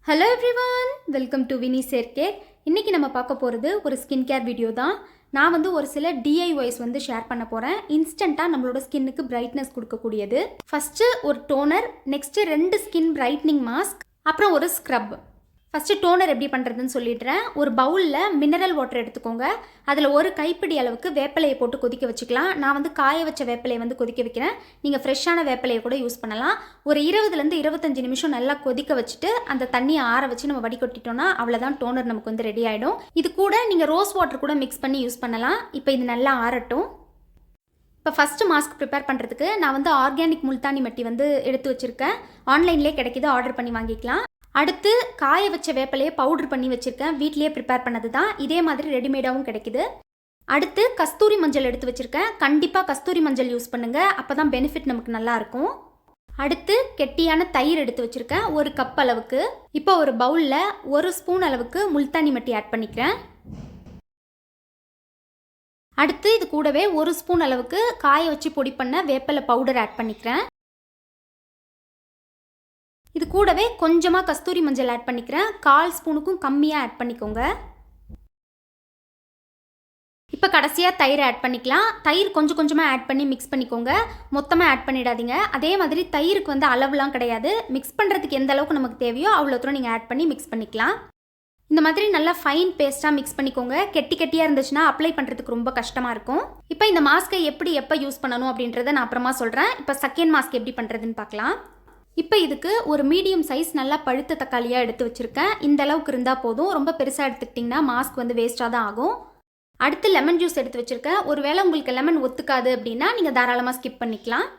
Hello everyone, welcome to வினி சேர்க்கேர். இன்றைக்கி நம்ம பார்க்க போகிறது ஒரு ஸ்கின் கேர் வீடியோ தான். நான் ஒரு சில டிஐஒய்ஸ் ஷேர் பண்ண போகிறேன். இன்ஸ்டண்ட்டாக நம்மளோட ஸ்கின்னுக்கு பிரைட்னஸ் கொடுக்கக்கூடியது. ஃபஸ்ட்டு ஒரு toner, next 2 skin brightening mask, அப்புறம் ஒரு ஸ்க்ரப். ஃபஸ்ட்டு டோனர் எப்படி பண்ணுறதுன்னு சொல்லிடுறேன். ஒரு பவுலில் மினரல் வாட்டர் எடுத்துக்கோங்க. அதில் ஒரு கைப்பிடி அளவுக்கு வேப்பிலையை போட்டு கொதிக்க வச்சுக்கலாம். நான் காய வச்ச வேப்பிலையை கொதிக்க வைக்கிறேன். நீங்கள் ஃப்ரெஷ்ஷான வேப்பிலையை கூட யூஸ் பண்ணலாம். ஒரு 20லேருந்து 25 நிமிஷம் நல்லா கொதிக்க வச்சுட்டு அந்த தண்ணியை ஆற வச்சு நம்ம வடிகட்டிட்டோம்னா அவ்வளோதான், டோனர் நமக்கு ரெடி ஆகிடும். இது கூட நீங்கள் ரோஸ் வாட்டர் கூட மிக்ஸ் பண்ணி யூஸ் பண்ணலாம். இப்போ இது நல்லா ஆறட்டும். இப்போ ஃபஸ்ட்டு மாஸ்க் ப்ரிப்பேர் பண்ணுறதுக்கு நான் ஆர்கானிக் முல்தானி மட்டி எடுத்து வச்சுருக்கேன். ஆன்லைன்லேயே கிடைக்கிது, ஆர்டர் பண்ணி வாங்கிக்கலாம். அடுத்து காய வச்ச வேப்பிலையை பவுடர் பண்ணி வச்சுருக்கேன். வீட்லேயே ப்ரிப்பேர் பண்ணது தான். இதே மாதிரி ரெடிமேடாகவும் கிடைக்குது. அடுத்து கஸ்தூரி மஞ்சள் எடுத்து வச்சுருக்கேன். கண்டிப்பாக கஸ்தூரி மஞ்சள் யூஸ் பண்ணுங்கள், அப்போ தான் பெனிஃபிட் நமக்கு நல்லாயிருக்கும். அடுத்து கெட்டியான தயிர் எடுத்து வச்சுருக்கேன், 1 கப் அளவுக்கு. இப்போ ஒரு பவுலில் 1 ஸ்பூன் அளவுக்கு முல்தானி மட்டி ஆட் பண்ணிக்கிறேன். அடுத்து இது கூடவே 1 ஸ்பூன் அளவுக்கு காய வச்சு பொடி பண்ண வேப்பிலை பவுடர் ஆட் பண்ணிக்கிறேன். இது கூடவே கொஞ்சமாக கஸ்தூரி மஞ்சள் ஆட் பண்ணிக்கிறேன். 1/4 ஸ்பூனுக்கும் கம்மியாக ஆட் பண்ணிக்கோங்க. இப்போ கடைசியாக தயிர் ஆட் பண்ணிக்கலாம். தயிர் கொஞ்சம் கொஞ்சமாக ஆட் பண்ணி மிக்ஸ் பண்ணிக்கோங்க, மொத்தமாக ஆட் பண்ணிடாதீங்க. அதே மாதிரி தயிருக்கு அளவுலாம் கிடையாது. மிக்ஸ் பண்ணுறதுக்கு எந்த அளவுக்கு நமக்கு தேவையோ அவ்வளோ தூரம் நீங்கள் ஆட் பண்ணி மிக்ஸ் பண்ணிக்கலாம். இந்த மாதிரி நல்லா ஃபைன் பேஸ்ட்டாக மிக்ஸ் பண்ணிக்கோங்க. கெட்டியாக இருந்துச்சுன்னா அப்ளை பண்ணுறதுக்கு ரொம்ப கஷ்டமாக இருக்கும். இப்போ இந்த மாஸ்க்கை எப்போ யூஸ் பண்ணணும் அப்படின்றத நான் அப்புறமா சொல்கிறேன். இப்போ செகண்ட் மாஸ்க் எப்படி பண்ணுறதுன்னு பார்க்கலாம். இப்போ இதுக்கு ஒரு மீடியம் சைஸ் நல்லா பழுத்த தக்காளியாக எடுத்து வச்சுருக்கேன். இந்த அளவுக்கு இருந்தால் போதும். ரொம்ப பெருசாக எடுத்துக்கிட்டிங்கன்னா மாஸ்க் வேஸ்ட்டாக தான் ஆகும். அடுத்து லெமன் ஜூஸ் எடுத்து வச்சுருக்கேன். ஒருவேளை உங்களுக்கு லெமன் ஒத்துக்காது அப்படின்னா நீங்கள் தாராளமாக ஸ்கிப் பண்ணிக்கலாம்.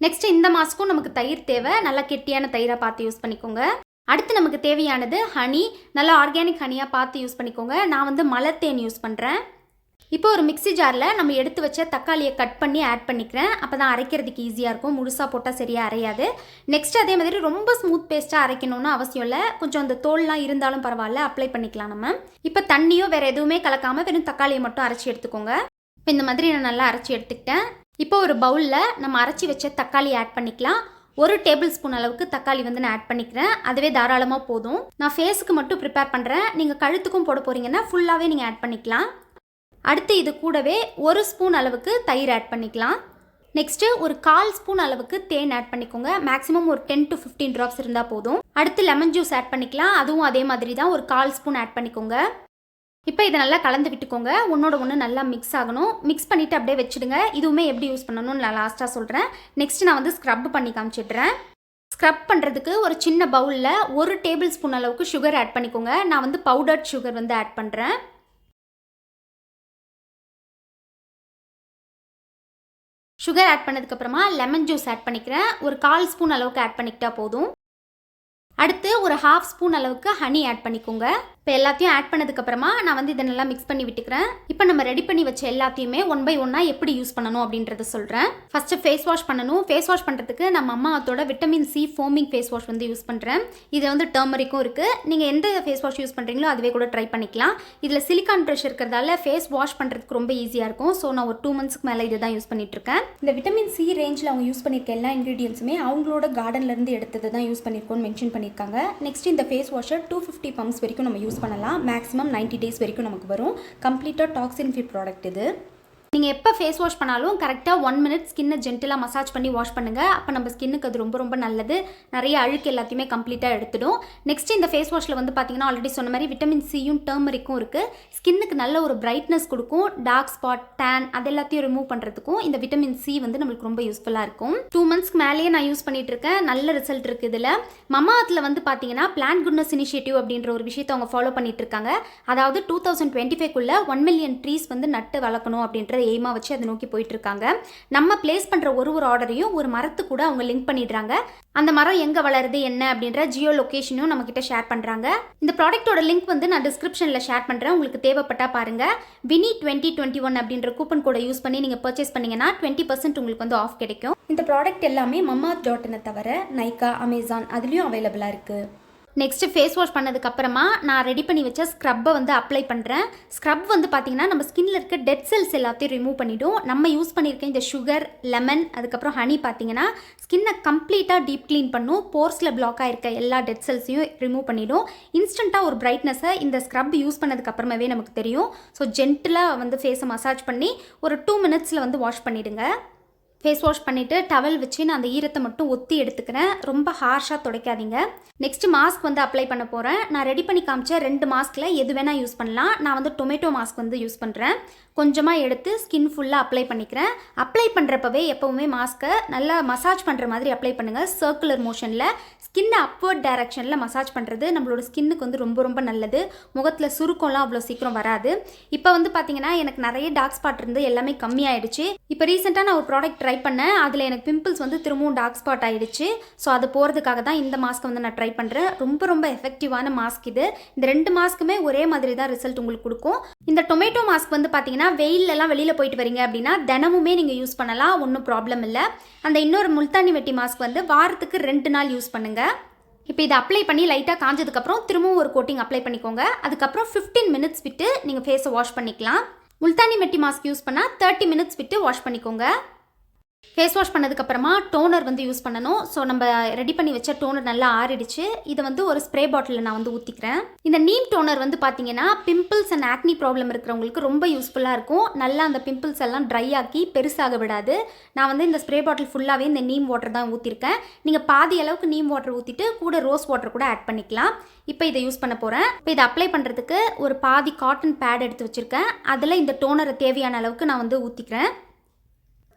நெக்ஸ்ட்டு இந்த மாஸ்க்கும் நமக்கு தயிர் தேவை. நல்லா கெட்டியான தயிராக பார்த்து யூஸ் பண்ணிக்கோங்க. அடுத்து நமக்கு தேவையானது ஹனி. நல்லா ஆர்கானிக் ஹனியாக பார்த்து யூஸ் பண்ணிக்கோங்க. நான் மலர் தேன் யூஸ் பண்ணுறேன். இப்போ ஒரு மிக்ஸி ஜாரில் நம்ம எடுத்து வச்ச தக்காளியை கட் பண்ணி ஆட் பண்ணிக்கிறேன். அப்போ தான் அரைக்கிறதுக்கு ஈஸியாக இருக்கும். முழுசாக போட்டால் சரியாக அரையாது. நெக்ஸ்ட் அதே மாதிரி ரொம்ப ஸ்மூத் பேஸ்ட்டாக அரைக்கணும்னு அவசியம் இல்லை. கொஞ்சம் அந்த தோல்லாம் இருந்தாலும் பரவாயில்ல, அப்ளை பண்ணிக்கலாம் நம்ம. இப்போ தண்ணியோ வேறு எதுவுமே கலக்காமல் வெறும் தக்காளியை மட்டும் அரைச்சி எடுத்துக்கோங்க. இப்போ இந்த மாதிரி நான் நல்லா அரைச்சி எடுத்துக்கிட்டேன். இப்போ ஒரு பவுலில் நம்ம அரைச்சி வச்ச தக்காளி ஆட் பண்ணிக்கலாம். 1 டேபிள் ஸ்பூன் அளவுக்கு தக்காளி நான் ஆட் பண்ணிக்கிறேன். அதுவே தாராளமாக போதும். நான் ஃபேஸுக்கு மட்டும் ப்ரிப்பேர் பண்ணுறேன். நீங்கள் கழுத்துக்கும் போட போகிறீங்கன்னா ஃபுல்லாகவே நீங்கள் ஆட் பண்ணிக்கலாம். அடுத்து இது கூடவே 1 ஸ்பூன் அளவுக்கு தயிர் ஆட் பண்ணிக்கலாம். நெக்ஸ்ட்டு ஒரு 1/4 ஸ்பூன் அளவுக்கு தேன் ஆட் பண்ணிக்கோங்க. மேக்ஸிமம் ஒரு 10 to 15 ட்ராப்ஸ் இருந்தால் போதும். அடுத்து லெமன் ஜூஸ் ஆட் பண்ணிக்கலாம். அதுவும் அதே மாதிரி தான், ஒரு 1/4 ஸ்பூன் ஆட் பண்ணிக்கோங்க. இப்போ இதை நல்லா கலந்து விட்டுக்கோங்க. ஒன்றோட ஒன்று நல்லா மிக்ஸ் ஆகணும். மிக்ஸ் பண்ணிவிட்டு அப்படியே வச்சுடுங்க. இதுவுமே எப்படி யூஸ் பண்ணணும்னு நான் லாஸ்ட்டாக சொல்கிறேன். நெக்ஸ்ட்டு நான் ஸ்க்ரப் பண்ணி காமிச்சிடுறேன். ஸ்க்ரப் பண்ணுறதுக்கு ஒரு சின்ன பவுலில் 1 டேபிள் ஸ்பூன் அளவுக்கு சுகர் ஆட் பண்ணிக்கோங்க. நான் பவுடர்ட் சுகர் ஆட் பண்ணுறேன். சுகர் ஆட் பண்ணதுக்கப்புறமா லெமன் ஜூஸ் ஆட் பண்ணிக்கிறேன். ஒரு 1/4 ஸ்பூன் அளவுக்கு ஆட் பண்ணிக்கிட்டா போதும். அடுத்து ஒரு 1/2 ஸ்பூன் அளவுக்கு ஹனி ஆட் பண்ணிக்கோங்க. இப்போ எல்லாத்தையும் ஆட் பண்ணதுக்கப்புறமா நான் இதை நல்லா மிக்ஸ் பண்ணி விட்டுக்கிறேன். இப்போ நம்ம ரெடி பண்ணி வச்ச எல்லாத்தையுமே 1 by 1 எப்படி யூஸ் பண்ணணும் அப்படின்றத சொல்கிறேன். ஃபஸ்ட்டு ஃபேஸ் வாஷ் பண்ணணும். ஃபேஸ் வாஷ் பண்ணுறதுக்கு நம்ம அம்மாத்தோட vitamin C foaming face wash use பண்ணுறேன். இது டர்மரிக்கும் இருக்குது. நீங்கள் எந்த ஃபேஸ் வாஷ் யூஸ் பண்ணுறீங்களோ அதுவே கூட ட்ரை பண்ணிக்கலாம். இதில் சிலிக்கான் ப்ரஷ் இருக்கிறதால ஃபேஸ் வாஷ் பண்ணுறதுக்கு ரொம்ப ஈஸியாக இருக்கும். ஸோ நான் ஒரு 2 monthsக்கு மேலே இதை தான் யூஸ் பண்ணிகிட்ருக்கேன். இந்த விட்டமின் சி ரேஞ்சில் அவங்க யூஸ் பண்ணியிருக்க எல்லா இன்க்ரீடியன்ஸுமே அவங்களோட கார்டன்லேருந்து எடுத்தது தான் யூஸ் பண்ணியிருக்கோன்னு மென்ஷன் பண்ணியிருக்காங்க. நெக்ஸ்ட் இந்த ஃபேஸ் வாஷை 250 pumps வரைக்கும் நம்ம யூஸ் பண்ணலாம். மேக்ஸிமம் 90 days வரைக்கும் நமக்கு வரும். கம்ப்ளீட்டாக டாக்ஸின் ஃப்ரீ ப்ராடக்ட் இது. நீங்கள் எப்போ ஃபேஸ் வாஷ் பண்ணாலும் கரெக்டாக 1 minute ஸ்கின்னை ஜென்டிலாக மசாஜ் பண்ணி வாஷ் பண்ணுங்கள். அப்போ நம்ம ஸ்கின்னுக்கு அது ரொம்ப ரொம்ப நல்லது. நிறைய அழுக்கு எல்லாத்தையுமே கம்ப்ளீட்டாக எடுத்துடும். நெக்ஸ்ட் இந்த ஃபேஸ் வாஷில் பார்த்தீங்கன்னா ஆல்ரெடி சொன்ன மாதிரி விட்டமின் சியும் டர்மரிக்கும் இருக்குது. ஸ்கின்னுக்கு நல்ல ஒரு பிரைட்னஸ் கொடுக்கும். டார்க் ஸ்பாட், டேன் அது எல்லாத்தையும் ரிமூவ் பண்ணுறதுக்கும் இந்த விட்டமின் சி நம்மளுக்கு ரொம்ப யூஸ்ஃபுல்லாக இருக்கும். 2 monthsக்கு மேலேயே நான் யூஸ் பண்ணிட்டு இருக்கேன். நல்ல ரிசல்ட் இருக்குது இதில். மமாத்தில் பார்த்தீங்கன்னா பிளான்ட் குட்னஸ் இனிஷியேட்டிவ் அப்படின்ற ஒரு விஷயத்தை அவங்க ஃபாலோ பண்ணிட்டு இருக்காங்க. அதாவது 2025க்குள்ள 1 million ட்ரீஸ் நட்டு வளர்க்கணும் அப்படின்ற எய்மா வச்சு அதை நோக்கி போயிட்டு இருக்காங்க. நம்ம பிளேஸ் பண்ற ஒரு ஆர்டரையும் ஒரு மரத்து கூட அவங்க லிங்க் பண்ணிடுறாங்க. அந்த மரம் எங்க வளருது என்ன அப்படின்ற ஜியோ லொகேஷனும் நம்ம கிட்ட ஷேர் பண்றாங்க. இந்த ப்ராடக்ட்டோட லிங்க் நான் டிஸ்கிரிப்ஷன்ல ஷேர் பண்றேன். உங்களுக்கு தேவைப்பட்டா பாருங்க. வினி 2021 அப்படின்ற கூப்பன் கோடை யூஸ் பண்ணி நீங்க பர்ச்சேஸ் பண்ணீங்கன்னா 20% உங்களுக்கு ஆஃப் கிடைக்கும். இந்த ப்ராடக்ட் எல்லாமே mama.in தவிர நைகா, அமேசான் அதுலயும் அவைலபிளா இருக்கு. நெக்ஸ்ட்டு ஃபேஸ் வாஷ் பண்ணதுக்கப்புறமா நான் ரெடி பண்ணி வச்ச ஸ்க்ரப்பை வந்து அப்ளை பண்ணுறேன். ஸ்க்ரப் வந்து பார்த்திங்கன்னா நம்ம ஸ்கின்னில் இருக்க டெட் செல்ஸ் எல்லாத்தையும் ரிமூவ் பண்ணிவிடும். நம்ம யூஸ் பண்ணியிருக்க இந்த சுகர், லெமன், அதுக்கப்புறம் ஹனி பார்த்திங்கன்னா ஸ்கின்னை கம்ப்ளீட்டாக டீப் க்ளீன் பண்ணும். போர்ஸில் பிளாக் ஆகிருக்க எல்லா டெட் செல்ஸையும் ரிமூவ் பண்ணிவிடும். இன்ஸ்டண்ட்டாக ஒரு பிரைட்னஸை இந்த ஸ்க்ரப் யூஸ் பண்ணதுக்கப்புறமாவே நமக்கு தெரியும். ஸோ ஜென்டிலாக வந்து ஃபேஸை மசாஜ் பண்ணி ஒரு 2 மினிட்ஸில் வந்து வாஷ் பண்ணிவிடுங்க. ஃபேஸ் வாஷ் பண்ணிவிட்டு டவல் வச்சு நான் அந்த ஈரத்தை மட்டும் ஒத்தி எடுத்துக்கிறேன். ரொம்ப ஹார்ஷாக துடைக்காதீங்க. நெக்ஸ்ட்டு மாஸ்க் வந்து அப்ளை பண்ண போகிறேன். நான் ரெடி பண்ணி காமிச்ச 2 மாஸ்கில் எது வேணால் யூஸ் பண்ணலாம். நான் வந்து டொமேட்டோ மாஸ்க் வந்து யூஸ் பண்ணுறேன். கொஞ்சமாக எடுத்து ஸ்கின் ஃபுல்லாக அப்ளை பண்ணிக்கிறேன். அப்ளை பண்ணுறப்பவே எப்போவுமே மாஸ்க்கை நல்லா மசாஜ் பண்ணுற மாதிரி அப்ளை பண்ணுங்கள். சர்க்குலர் மோஷனில் ஸ்கின்னை அப்வர்ட் டைரக்ஷனில் மசாஜ் பண்ணுறது நம்மளோட ஸ்கின்னுக்கு வந்து ரொம்ப ரொம்ப நல்லது. முகத்தில் சுருக்கம்லாம் அவ்வளோ சீக்கிரம் வராது. இப்போ வந்து பார்த்தீங்கன்னா எனக்கு நிறைய டார்க் ஸ்பாட் இருந்து எல்லாமே கம்மியாயிடுச்சு. இப்போ ரீசெண்டாக நான் ஒரு ப்ராடக்ட் ட்ரை பண்ணேன். அதில் எனக்கு பிம்பிள்ஸ் வந்து திரும்பவும் டார்க் ஸ்பாட் ஆகிடுச்சு. ஸோ அது போகிறதுக்காக தான் இந்த மாஸ்க்கை வந்து நான் ட்ரை பண்ணுறேன். ரொம்ப ரொம்ப எஃபெக்டிவான மாஸ்க் இது. இந்த 2 மாஸ்க்குமே ஒரே மாதிரி தான் ரிசல்ட் உங்களுக்கு கொடுக்கும். இந்த டொமேட்டோ மாஸ்க் வந்து பார்த்தீங்கன்னா வெயிலெல்லாம் வெளியில் போயிட்டு வரீங்க அப்படின்னா தினமுமே நீங்கள் யூஸ் பண்ணலாம், ஒன்றும் ப்ராப்ளம் இல்லை. அந்த இன்னொரு முல்தானி மெட்டி மாஸ்க் வந்து வாரத்துக்கு 2 நாள் யூஸ் பண்ணுங்கள். இப்போ இதை அப்ளை பண்ணி லைட்டாக காஞ்சதுக்கப்புறம் திரும்பவும் ஒரு கோட்டிங் அப்ளை பண்ணிக்கோங்க. அதுக்கப்புறம் 15 மினிட்ஸ் விட்டு நீங்கள் ஃபேஸை வாஷ் பண்ணிக்கலாம். முல்தானி மெட்டி மாஸ்க் யூஸ் பண்ணால் 30 மினிட்ஸ் விட்டு வாஷ் பண்ணிக்கோங்க. ஃபேஸ் வாஷ் பண்ணதுக்கப்புறமா டோனர் வந்து யூஸ் பண்ணணும். ஸோ நம்ம ரெடி பண்ணி வச்ச டோனர் நல்லா ஆறிடுச்சு. இதை வந்து ஒரு ஸ்ப்ரே பாட்டிலில் நான் வந்து ஊற்றிக்கிறேன். இந்த நீம் டோனர் வந்து பார்த்தீங்கன்னா பிம்பிள்ஸ் அண்ட் ஆக்னி ப்ராப்ளம் இருக்கிறவங்களுக்கு ரொம்ப யூஸ்ஃபுல்லாக இருக்கும். நல்லா அந்த பிம்பிள்ஸ் எல்லாம் ட்ரை ஆக்கி பெருசாக விடாது. நான் வந்து இந்த ஸ்ப்ரே பாட்டில் ஃபுல்லாகவே இந்த நீம் வாட்டர் தான் ஊற்றிருக்கேன். நீங்கள் பாதி அளவுக்கு நீம் வாட்டர் ஊற்றிட்டு கூட ரோஸ் வாட்டர் கூட ஆட் பண்ணிக்கலாம். இப்போ இதை யூஸ் பண்ண போகிறேன். இப்போ இதை அப்ளை பண்ணுறதுக்கு ஒரு பாதி காட்டன் பேட் எடுத்து வச்சுருக்கேன். அதில் இந்த டோனரை தேவையான அளவுக்கு நான் வந்து ஊற்றிக்கிறேன்.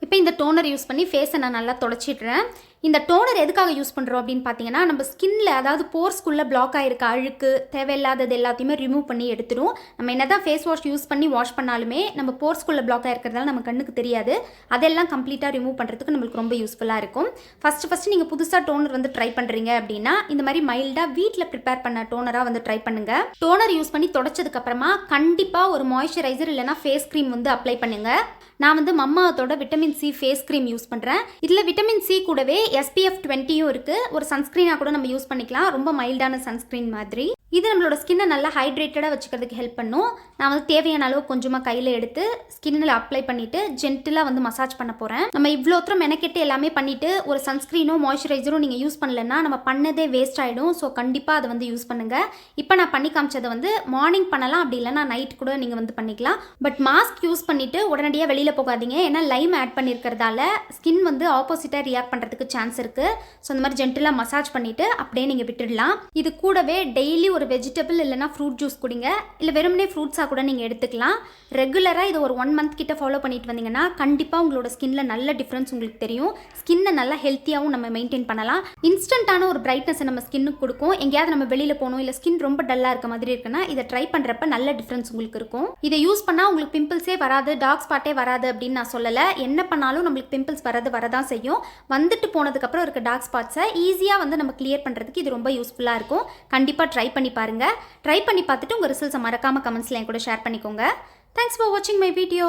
இப்போ இந்த டோனர் யூஸ் பண்ணி ஃபேஸை நான் நல்லா தொடச்சிடுறேன். இந்த டோனர் எதுக்காக யூஸ் பண்ணுறோம் அப்படின்னு பார்த்தீங்கன்னா நம்ம ஸ்கின்ல அதாவது போர்ஸ்குள்ளே பிளாக் ஆகிருக்க அழுக்கு தேவையில்லாதது எல்லாத்தையுமே ரிமூவ் பண்ணி எடுத்துரும். நம்ம என்ன தான் ஃபேஸ் வாஷ் யூஸ் பண்ணி வாஷ் பண்ணாலுமே நம்ம போர்ஸ்குள்ளே பிளாக் ஆகிருக்கிறதால நம்ம கண்ணுக்கு தெரியாது. அதெல்லாம் கம்ப்ளீட்டாக ரிமூவ் பண்ணுறதுக்கு நம்மளுக்கு ரொம்ப யூஸ்ஃபுல்லாக இருக்கும். ஃபஸ்ட்டு நீங்கள் புதுசாக டோனர் வந்து ட்ரை பண்ணுறீங்க அப்படின்னா இந்த மாதிரி மைல்டாக வீட்டில் ப்ரிப்பேர் பண்ண டோனராக வந்து ட்ரை பண்ணுங்கள். டோனர் யூஸ் பண்ணி தொடச்சதுக்கப்புறமா கண்டிப்பாக ஒரு மாய்ஸ்சரைசர் இல்லைனா ஃபேஸ் க்ரீம் வந்து அப்ளை பண்ணுங்கள். நான் வந்து மம்மாத்தோட vitamin C face cream use பண்ணுறேன். இதில் விட்டமின் சி கூடவே SPF 20யும் இருக்குது. ஒரு சன்ஸ்க்ரீனாக கூட நம்ம யூஸ் பண்ணிக்கலாம். ரொம்ப மைல்டான சன்ஸ்க்ரீன் மாதிரி. இது நம்மளோட ஸ்கின்னை நல்லா ஹைட்ரேட்டடாக வச்சுக்கிறதுக்கு ஹெல்ப் பண்ணும். நான் வந்து தேவையான அளவு கொஞ்சமாக கையில் எடுத்து ஸ்கின்னில் அப்ளை பண்ணிவிட்டு ஜென்டிலாக வந்து மசாஜ் பண்ண போகிறேன். நம்ம இவ்வளோ தூரம் மெனக்கெட்டு எல்லாமே பண்ணிவிட்டு ஒரு சன்ஸ்க்ரீனோ மாய்ஸ்சரைசரும் நீங்கள் யூஸ் பண்ணலன்னா நம்ம பண்ணதே வேஸ்ட் ஆகிடும். ஸோ கண்டிப்பாக அதை வந்து யூஸ் பண்ணுங்கள். இப்போ நான் பண்ணி காமிச்சதை வந்து மார்னிங் பண்ணலாம், அப்படி இல்லைனா நைட் கூட நீங்கள் வந்து பண்ணிக்கலாம். பட் மாஸ்க் யூஸ் பண்ணிவிட்டு உடனடியாக வெளியில் போகாதீங்க. ஏன்னா லைம் ஆட் பண்ணியிருக்கிறதால ஸ்கின் வந்து ஆப்போசிட்டாக ரியாக்ட் பண்ணுறதுக்கு சான்ஸ் இருக்குது. ஸோ இந்த மாதிரி ஜென்டிலாக மசாஜ் பண்ணிவிட்டு அப்படியே நீங்கள் விட்டுடலாம். இது கூடவே டெய்லி ஒரு வெஜிடபிள் இல்லைனா ஃப்ரூட் ஜூஸ் குடிங்க. இல்லை வெறுமனே ஃப்ரூட்ஸாக கூட நீங்கள் எடுத்துக்கலாம். ரெகுலராக இதை ஒரு 1 மந்த் கிட்ட ஃபாலோ பண்ணிட்டு வந்தீங்கன்னா கண்டிப்பாக உங்களோட ஸ்கின்ல நல்ல டிஃப்ரென்ஸ் உங்களுக்கு தெரியும். ஸ்கின்னை நல்லா ஹெல்த்தியாகவும் நம்ம மெயின்டைன் பண்ணலாம். இன்ஸ்டன்ட்டான ஒரு பிரைட்னஸை நம்ம ஸ்கின்னுக்கு கொடுக்கும். எங்கேயாவது நம்ம வெளியில் போகணும் இல்லை ஸ்கின் ரொம்ப டல்லாக இருக்க மாதிரி இருக்குன்னா இதை ட்ரை பண்ணுறப்ப நல்ல டிஃப்ரென்ஸ் உங்களுக்கு இருக்கும். இதை யூஸ் பண்ணால் உங்களுக்கு பிம்பிள்ஸே வராது, டார்க் ஸ்பாட்டே வராது அப்படின்னு நான் சொல்லலை. என்ன பண்ணாலும் நம்மளுக்கு பிம்பிள்ஸ் வரதான் செய்யும். வந்துட்டு போனதுக்கப்புறம் இருக்க டார்க் ஸ்பாட்ஸை ஈஸியாக வந்து நம்ம கிளியர் பண்ணுறதுக்கு இது ரொம்ப யூஸ்ஃபுல்லாக இருக்கும். கண்டிப்பாக ட்ரை பண்ணி பாருங்க. ட்ரை பண்ணி பார்த்துட்டு உங்கள் ரிசல்ட்ஸை மறக்காமல் கமெண்ட்ஸில் என் கூட ஷேர் பண்ணிக்கோங்க. தேங்க்ஸ் ஃபார் வாட்சிங் மை வீடியோ.